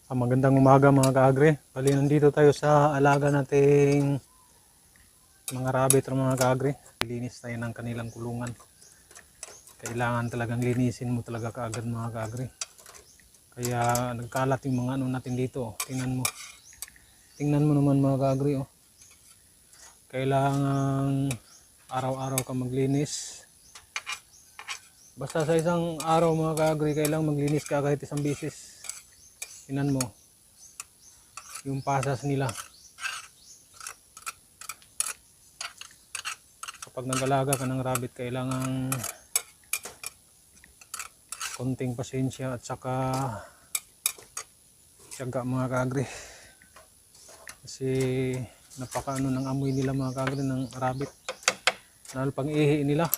Magandang umaga mga kaagri. Bali nandito tayo sa alaga nating mga rabbit mga kaagri. Linis tayo ng kanilang kulungan. Kailangan talagang linisin mo talaga kaagad mga kaagri. Kaya nagkalat yung mga ano natin dito. Tingnan mo. Tingnan mo naman mga kaagri. Oh. Kailangan araw-araw ka maglinis. Basta sa isang araw mga kaagri, kailangan maglinis ka kahit isang bisis. Tingnan mo yung pasas nila. Kapag nag-alaga ka ng rabbit, kailangan konting pasensya at saka tiyaga mga kaagri. Kasi napakaano ng amoy nila mga kaagri ng rabbit. Lalo pang ihi nila.